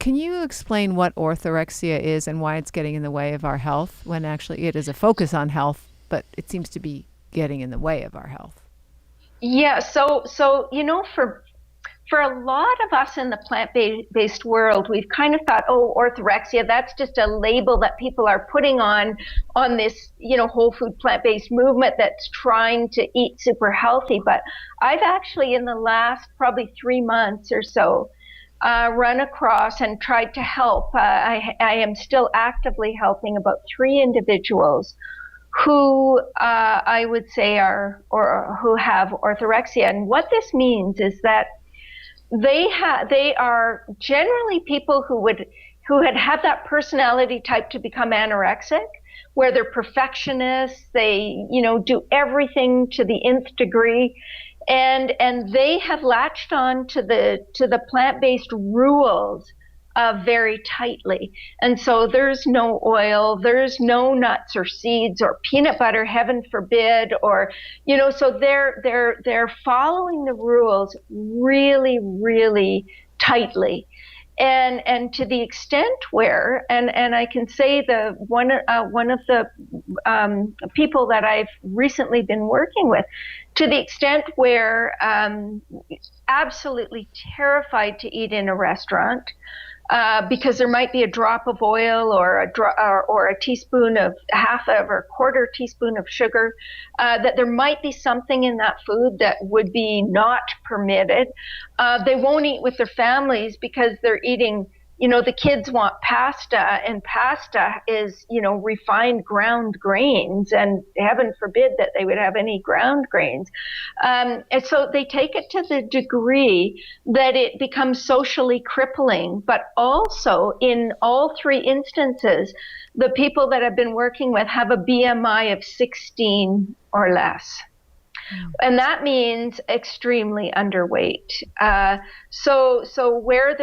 Can you explain what orthorexia is and why it's getting in the way of our health when actually it is a focus on health, but it seems to be getting in the way of our health? Yeah, so for a lot of us in the plant-based world, we've kind of thought, oh, orthorexia, that's just a label that people are putting on this, whole food plant-based movement that's trying to eat super healthy. But I've actually, in the last probably 3 months or so, run across and tried to help. I am still actively helping about 3 individuals who I would say are or who have orthorexia. And what this means is that they are generally people who had that personality type to become anorexic, where they're perfectionists, they do everything to the nth degree, and they have latched on to the plant-based rules very tightly. And so there's no oil, there's no nuts or seeds or peanut butter, heaven forbid, or so they're following the rules really, really tightly. And to the extent where, and I can say one of the people that I've recently been working with, to the extent where absolutely terrified to eat in a restaurant, because there might be a drop of oil or a teaspoon of or a quarter teaspoon of sugar, that there might be something in that food that would be not permitted. They won't eat with their families because they're eating, the kids want pasta, and pasta is, refined ground grains, and heaven forbid that they would have any ground grains. And so they take it to the degree that it becomes socially crippling. But also, in all 3 instances, the people that I've been working with have a BMI of 16 or less. And that means extremely underweight. So where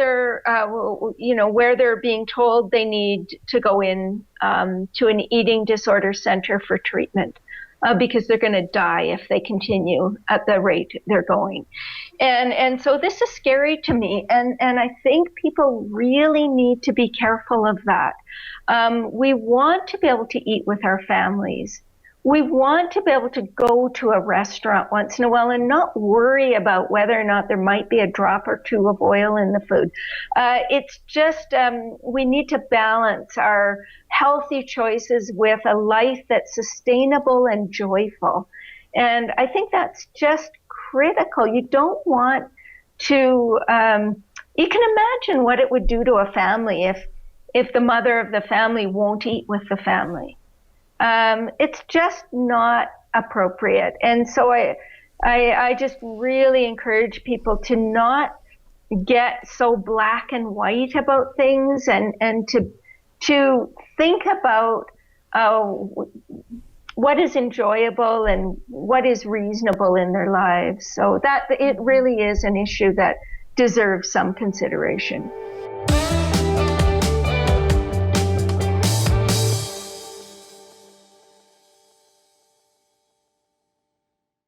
they're being told they need to go in to an eating disorder center for treatment, because they're going to die if they continue at the rate they're going. And so this is scary to me. And I think people really need to be careful of that. We want to be able to eat with our families. We want to be able to go to a restaurant once in a while and not worry about whether or not there might be a drop or two of oil in the food. It's just, we need to balance our healthy choices with a life that's sustainable and joyful. And I think that's just critical. You don't want to, you can imagine what it would do to a family if the mother of the family won't eat with the family. It's just not appropriate. And so I just really encourage people to not get so black and white about things, and to think about what is enjoyable and what is reasonable in their lives. So that it really is an issue that deserves some consideration.